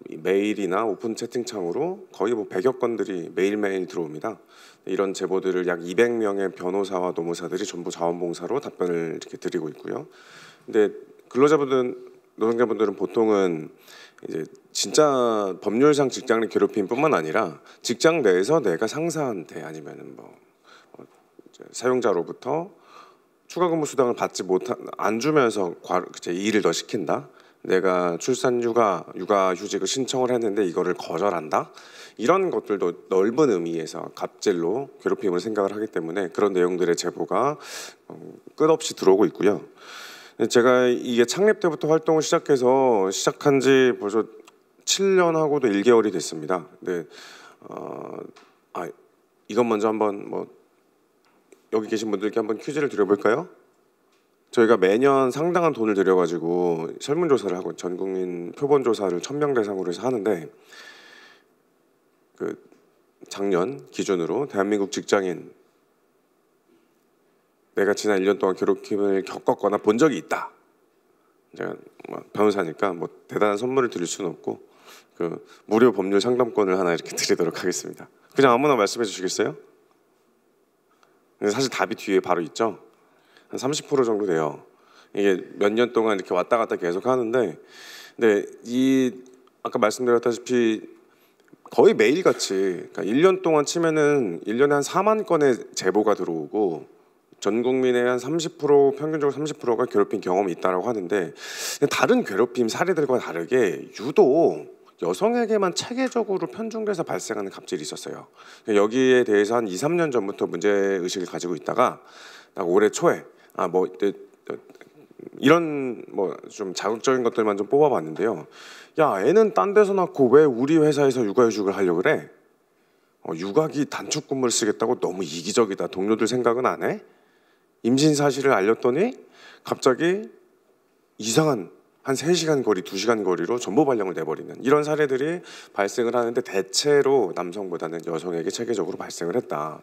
메일이나 오픈 채팅창으로 거의 뭐 100여 건들이 매일매일 들어옵니다. 이런 제보들을 약 200명의 변호사와 노무사들이 전부 자원봉사로 답변을 이렇게 드리고 있고요. 근데 노동자분들은 보통은 이제 진짜 법률상 직장 내 괴롭힘뿐만 아니라 직장 내에서 내가 상사한테 아니면은 사용자로부터 추가 근무 수당을 안 주면서 일을 더 시킨다. 내가 출산 육아 휴직을 신청을 했는데 이거를 거절한다. 이런 것들도 넓은 의미에서 갑질로 괴롭힘을 생각을 하기 때문에 그런 내용들의 제보가 끝없이 들어오고 있고요. 제가 이게 창립 때부터 활동을 시작한 지 벌써 7년하고도 1개월이 됐습니다. 네, 이건 먼저 한번 여기 계신 분들께 한번 퀴즈를 드려볼까요? 저희가 매년 상당한 돈을 들여가지고 설문조사를 하고 전국민 표본조사를 1000명 대상으로 해서 하는데 그 작년 기준으로 대한민국 직장인 내가 지난 1년 동안 괴롭힘을 겪었거나 본 적이 있다. 제가 뭐 변호사니까 뭐 대단한 선물을 드릴 수는 없고 그 무료 법률 상담권을 하나 이렇게 드리도록 하겠습니다. 그냥 아무나 말씀해 주시겠어요? 근데 사실 답이 뒤에 바로 있죠. 한 30% 정도 돼요. 이게 몇 년 동안 이렇게 왔다 갔다 계속 하는데, 근데 이 아까 말씀드렸다시피 거의 매일같이, 그러니까 1년 동안 치면은 1년에 한 4만 건의 제보가 들어오고 전 국민의 한 30% 평균적으로 30%가 괴롭힌 경험이 있다라고 하는데, 다른 괴롭힘 사례들과 다르게 유독 여성에게만 체계적으로 편중돼서 발생하는 갑질이 있었어요. 여기에 대해서 한 2, 3년 전부터 문제 의식을 가지고 있다가 딱 올해 초에 이런 뭐 좀 자극적인 것들만 좀 뽑아봤는데요. 야, 애는 딴 데서 낳고 왜 우리 회사에서 육아휴직을 하려고 그래? 육아기 단축 근무를 쓰겠다고 너무 이기적이다. 동료들 생각은 안 해? 임신 사실을 알렸더니 갑자기 이상한 한 3시간 거리, 2시간 거리로 전보 발령을 내버리는 이런 사례들이 발생을 하는데 대체로 남성보다는 여성에게 체계적으로 발생을 했다.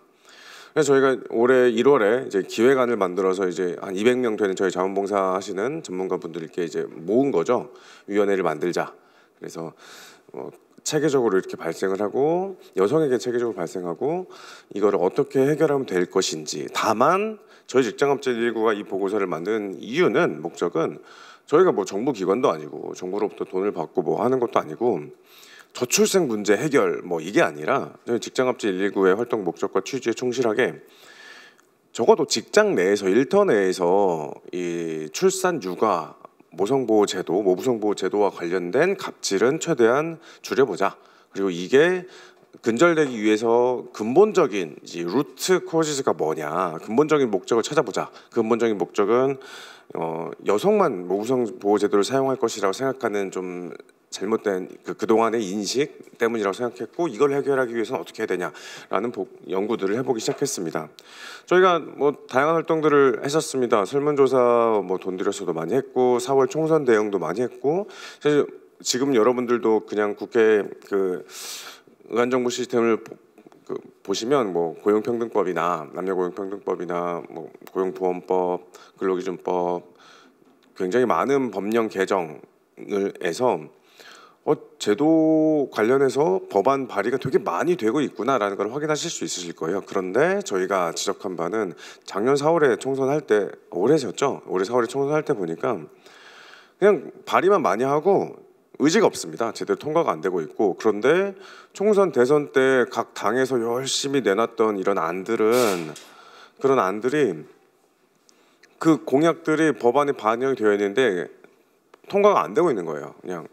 그래서 저희가 올해 1월에 이제 기획안을 만들어서 이제 한 200명 되는 저희 자원봉사 하시는 전문가분들께 이제 모은 거죠. 위원회를 만들자. 그래서 체계적으로 이렇게 발생을 하고 여성에게 체계적으로 발생하고 이거를 어떻게 해결하면 될 것인지. 다만 저희 직장업체119가 이 보고서를 만든 이유는 목적은 저희가 뭐 정부 기관도 아니고 정부로부터 돈을 받고 뭐 하는 것도 아니고 저출생 문제 해결 뭐 이게 아니라 저희 직장업체 119의 활동 목적과 취지에 충실하게 적어도 직장 내에서 일터 내에서 이 출산 육아 모성보호 제도, 모부성보호 제도와 관련된 갑질은 최대한 줄여보자. 그리고 이게 근절되기 위해서 근본적인 이제 루트 코지스가 뭐냐, 근본적인 목적을 찾아보자. 근본적인 목적은 여성만 모부성 보호 제도를 사용할 것이라고 생각하는 좀 잘못된 그동안의 인식 때문이라고 생각했고, 이걸 해결하기 위해서는 어떻게 해야 되냐라는 연구들을 해보기 시작했습니다. 저희가 뭐 다양한 활동들을 했었습니다. 설문조사 뭐 돈 들여서도 많이 했고 4월 총선 대응도 많이 했고, 사실 지금 여러분들도 그냥 국회 그 의안정부 시스템을 보시면 뭐 고용평등법이나 남녀고용평등법이나 뭐 고용보험법, 근로기준법 굉장히 많은 법령 개정을 해서 제도 관련해서 법안 발의가 되게 많이 되고 있구나라는 걸 확인하실 수 있으실 거예요. 그런데 저희가 지적한 바는 작년 4월에 총선할 때, 올해였죠? 올해 4월에 총선할 때 보니까 그냥 발의만 많이 하고 의지가 없습니다. 제대로 통과가 안 되고 있고, 그런데 총선 대선 때 각 당에서 열심히 내놨던 이런 그런 안들이 그 공약들이 법안에 반영이 되어 있는데 통과가 안 되고 있는 거예요. 그냥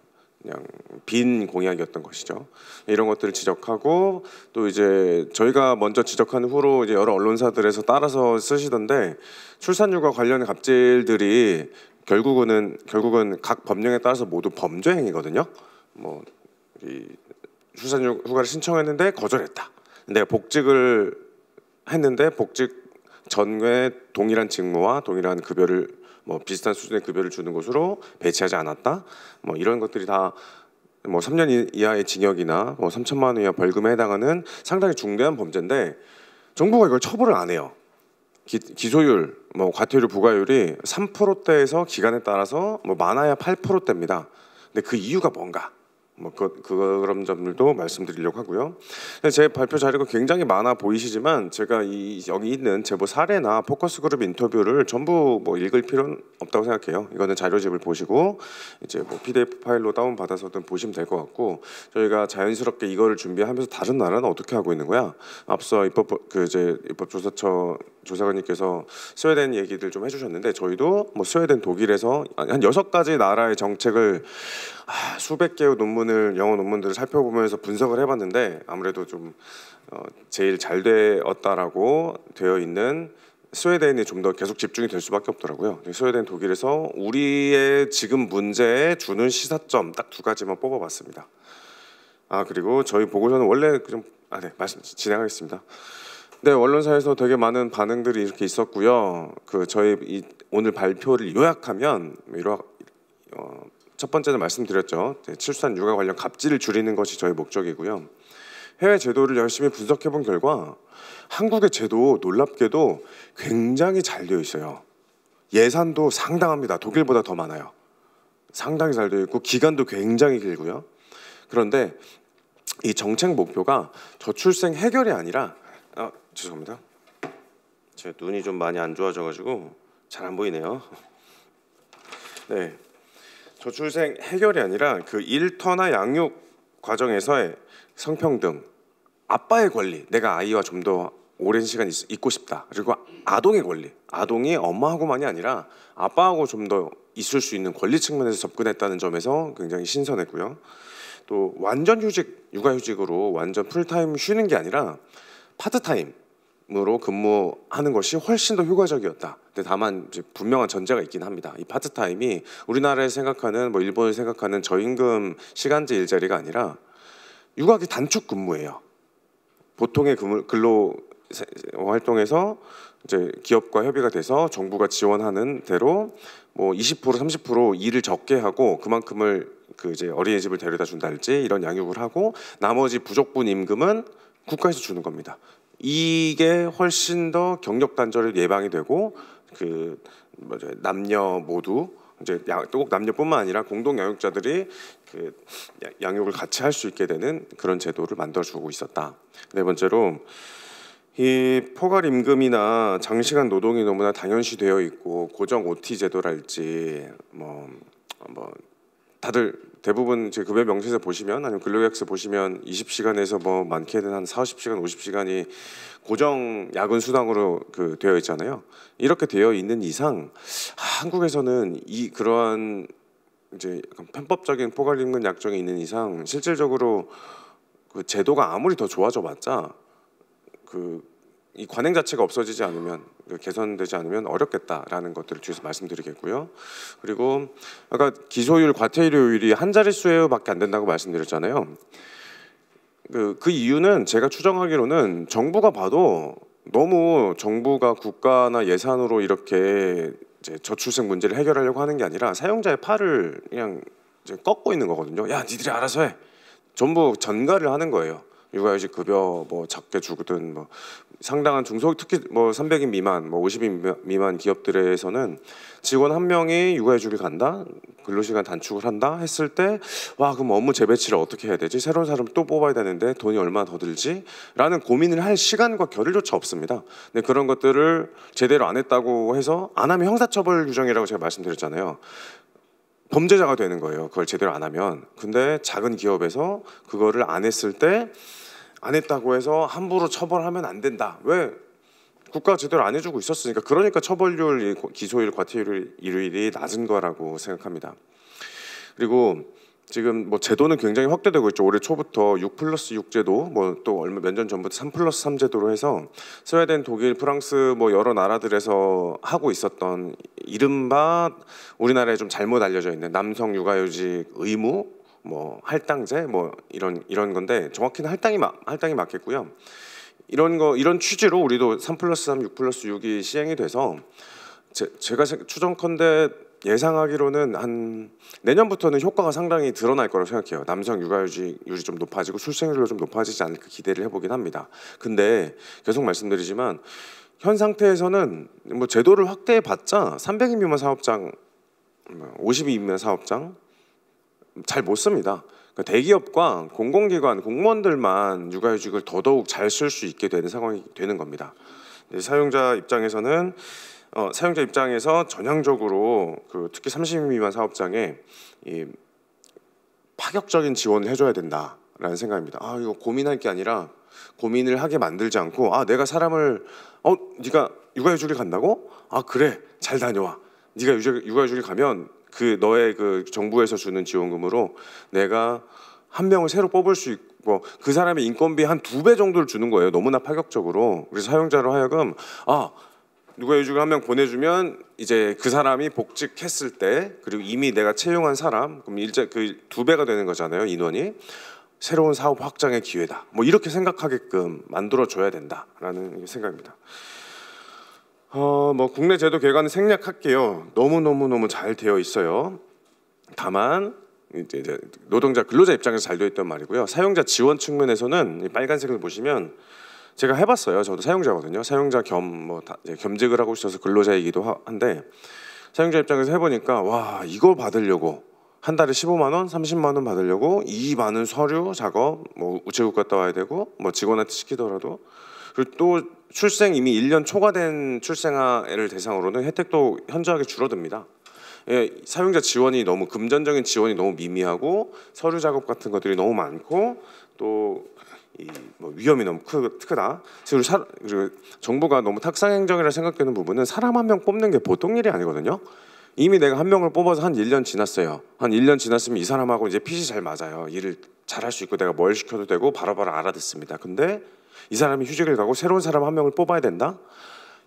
빈 공약이었던 것이죠. 이런 것들을 지적하고, 또 이제 저희가 먼저 지적한 후로 이제 여러 언론사들에서 따라서 쓰시던데, 출산육아 관련 갑질들이 결국은 각 법령에 따라서 모두 범죄 행위거든요. 뭐 이 출산휴가를 신청했는데 거절했다. 내가 복직을 했는데 복직 전에 동일한 직무와 동일한 급여를 뭐 비슷한 수준의 급여를 주는 것으로 배치하지 않았다. 뭐 이런 것들이 다 뭐 3년 이하의 징역이나 뭐 3천만 원 이하 벌금에 해당하는 상당히 중대한 범죄인데 정부가 이걸 처벌을 안 해요. 기소율, 뭐 과태료 부과율이 3%대에서 기간에 따라서 뭐 많아야 8%대입니다. 근데 그 이유가 뭔가? 뭐 그런 점들도 말씀드리려고 하고요. 제 발표 자료가 굉장히 많아 보이시지만 제가 여기 있는 제보 사례나 포커스 그룹 인터뷰를 전부 뭐 읽을 필요는 없다고 생각해요. 이거는 자료집을 보시고 이제 뭐 PDF 파일로 다운 받아서든 보시면 될 것 같고, 저희가 자연스럽게 이거를 준비하면서 다른 나라는 어떻게 하고 있는 거야? 앞서 입법조사처 조사관님께서 스웨덴 얘기들 좀 해주셨는데, 저희도 뭐 스웨덴, 독일에서 한 6가지 나라의 정책을 수백 개의 영어 논문들을 살펴보면서 분석을 해봤는데, 아무래도 좀 제일 잘 되었다라고 되어 있는 스웨덴이 좀 더 계속 집중이 될 수밖에 없더라고요. 스웨덴, 독일에서 우리의 지금 문제에 주는 시사점 딱 2가지만 뽑아봤습니다. 그리고 저희 보고서는 원래 말씀 진행하겠습니다. 네, 언론사에서 되게 많은 반응들이 이렇게 있었고요. 저희 오늘 발표를 요약하면 첫 번째는 말씀드렸죠. 출산 육아 관련 갑질을 줄이는 것이 저희 목적이고요. 해외 제도를 열심히 분석해본 결과 한국의 제도 놀랍게도 굉장히 잘 되어 있어요. 예산도 상당합니다. 독일보다 더 많아요. 상당히 잘 되어 있고 기간도 굉장히 길고요. 그런데 이 정책 목표가 저출생 해결이 아니라 죄송합니다. 제 눈이 좀 많이 안 좋아져가지고 잘 안 보이네요. 네, 저출생 해결이 아니라 그 일터나 양육 과정에서의 성평등, 아빠의 권리, 내가 아이와 좀 더 오랜 시간 있고 싶다. 그리고 아동의 권리, 아동이 엄마하고만이 아니라 아빠하고 좀 더 있을 수 있는 권리 측면에서 접근했다는 점에서 굉장히 신선했고요. 또 완전 휴직, 육아휴직으로 완전 풀타임 쉬는 게 아니라 파트타임으로 근무하는 것이 훨씬 더 효과적이었다. 근데 다만 이제 분명한 전제가 있긴 합니다. 이 파트타임이 우리나라에서 생각하는 일본을 생각하는 저임금 시간제 일자리가 아니라 육아기 단축 근무예요. 보통의 근로 활동에서 이제 기업과 협의가 돼서 정부가 지원하는 대로 20% 30% 일을 적게 하고 그만큼을 이제 어린이집을 데려다 준달지 이런 양육을 하고 나머지 부족분 임금은 국가에서 주는 겁니다. 이게 훨씬 더 경력 단절을 예방이 되고 남녀 모두 이제 꼭 남녀뿐만 아니라 공동 양육자들이 양육을 같이 할 수 있게 되는 그런 제도를 만들어주고 있었다. 네 번째로 이 포괄 임금이나 장시간 노동이 너무나 당연시되어 있고 고정 OT 제도랄지 다들 대부분 제 급여 명세서 보시면 아니면 근로계약서 보시면 20시간에서 많게는 한 40시간, 50시간이 고정 야근 수당으로 되어 있잖아요. 이렇게 되어 있는 이상 한국에서는 그러한 이제 약간 편법적인 포괄 임금 약정이 있는 이상 실질적으로 제도가 아무리 더 좋아져봤자 이 관행 자체가 없어지지 않으면 개선되지 않으면 어렵겠다라는 것들을 뒤에서 말씀드리겠고요. 그리고 아까 기소율, 과태료율이 한 자릿수밖에 안 된다고 말씀드렸잖아요. 그 이유는 제가 추정하기로는 정부가 봐도 너무 정부가 국가나 예산으로 이렇게 이제 저출생 문제를 해결하려고 하는 게 아니라 사용자의 팔을 그냥 이제 꺾고 있는 거거든요. 야, 니들이 알아서 해. 전부 전가를 하는 거예요. 육아휴직 급여 작게 주든 상당한 중소 특히 300인 미만 50인 미만 기업들에서는 직원 한 명이 육아휴직을 간다, 근로시간 단축을 한다 했을 때 그럼 업무 재배치를 어떻게 해야 되지? 새로운 사람을 또 뽑아야 되는데 돈이 얼마나 더 들지? 라는 고민을 할 시간과 겨를조차 없습니다. 근데 그런 것들을 제대로 안 했다고 해서 안 하면 형사처벌 규정이라고 제가 말씀드렸잖아요. 범죄자가 되는 거예요. 그걸 제대로 안 하면. 근데 작은 기업에서 그거를 안 했을 때 안 했다고 해서 함부로 처벌하면 안 된다. 왜? 국가가 제대로 안 해주고 있었으니까. 그러니까 처벌률, 기소율, 과태료율이 낮은 거라고 생각합니다. 그리고 지금 제도는 굉장히 확대되고 있죠. 올해 초부터 6+6 제도, 또 몇 년 전부터 3+3 제도로 해서 스웨덴, 독일, 프랑스 여러 나라들에서 하고 있었던 이른바 우리나라에 좀 잘못 알려져 있는 남성 육아휴직 의무, 할당제 이런 건데 정확히는 할당이 맞겠고요. 이런 취지로 우리도 3+3, 6+6이 시행이 돼서 제가 추정컨대 예상하기로는 한 내년부터는 효과가 상당히 드러날 거라고 생각해요. 남성 육아휴직률이 좀 높아지고 출생률도 좀 높아지지 않을까 기대를 해보긴 합니다. 근데 계속 말씀드리지만 현 상태에서는 제도를 확대해봤자 300인 미만 사업장, 50인 미만 사업장 잘 못 씁니다. 그러니까 대기업과 공공기관 공무원들만 육아휴직을 더더욱 잘 쓸 수 있게 되는 상황이 되는 겁니다. 사용자 입장에서 전향적으로 특히 30인 미만 사업장에 파격적인 지원을 해줘야 된다라는 생각입니다. 이거 고민할 게 아니라 고민을 하게 만들지 않고 내가 사람을 네가 육아휴직을 간다고? 그래, 잘 다녀와. 네가 육아휴직을 가면 너의 정부에서 주는 지원금으로 내가 한 명을 새로 뽑을 수 있고 그 사람의 인건비 한 2배 정도를 주는 거예요. 너무나 파격적으로. 그래서 사용자로 하여금 육아휴직을 한 명 보내주면 이제 그 사람이 복직했을 때 그리고 이미 내가 채용한 사람 그럼 2배가 되는 거잖아요. 인원이 새로운 사업 확장의 기회다. 뭐 이렇게 생각하게끔 만들어줘야 된다라는 생각입니다. 뭐 국내 제도 개관은 생략할게요. 너무 잘 되어 있어요. 다만 이제 노동자 근로자 입장에서 잘 되어 있단 말이고요. 사용자 지원 측면에서는 이 빨간색을 보시면 제가 해봤어요. 저도 사용자거든요. 사용자 겸 뭐 겸직을 하고 있어서 근로자이기도 한데 사용자 입장에서 해보니까 와 이거 받으려고 한 달에 15만 원, 30만 원 받으려고 이 많은 서류 작업, 뭐 우체국 갔다 와야 되고 뭐 직원한테 시키더라도 그리고 또 출생 이미 1년 초과된 출생아를 대상으로는 혜택도 현저하게 줄어듭니다. 예, 사용자 지원이 너무 금전적인 지원이 너무 미미하고 서류 작업 같은 것들이 너무 많고 또 뭐 위험이 너무 크다. 그리고 정부가 너무 탁상행정이라 생각되는 부분은 사람 한 명 뽑는 게 보통 일이 아니거든요. 이미 내가 한 명을 뽑아서 한 1년 지났어요. 한 1년 지났으면 이 사람하고 이제 핏이 잘 맞아요. 일을 잘할 수 있고 내가 뭘 시켜도 되고 바로바로 알아듣습니다. 근데 이 사람이 휴직을 가고 새로운 사람 한 명을 뽑아야 된다?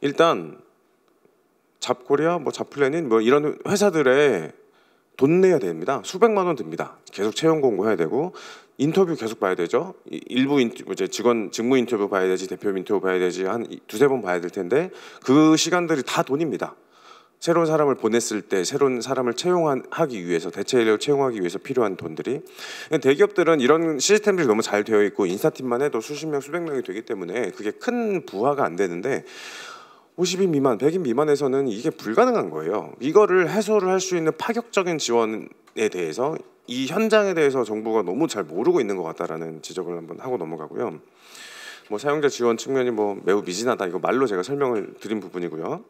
일단 잡코리아, 뭐 잡플래닛 뭐 이런 회사들에 돈 내야 됩니다. 수백만 원 듭니다. 계속 채용 공고해야 되고 인터뷰 계속 봐야 되죠. 일부 이제 직무 인터뷰 봐야 되지, 대표 인터뷰 봐야 되지, 한 두세 번 봐야 될 텐데 그 시간들이 다 돈입니다. 새로운 사람을 보냈을 때 새로운 사람을 채용하기 위해서 대체 인력을 채용하기 위해서 필요한 돈들이 대기업들은 이런 시스템들이 너무 잘 되어 있고 인사팀만 해도 수십 명, 수백 명이 되기 때문에 그게 큰 부하가 안 되는데 50인 미만, 100인 미만에서는 이게 불가능한 거예요. 이거를 해소를 할 수 있는 파격적인 지원에 대해서 이 현장에 대해서 정부가 너무 잘 모르고 있는 것 같다라는 지적을 한번 하고 넘어가고요. 뭐 사용자 지원 측면이 뭐 매우 미진하다 이거 말로 제가 설명을 드린 부분이고요.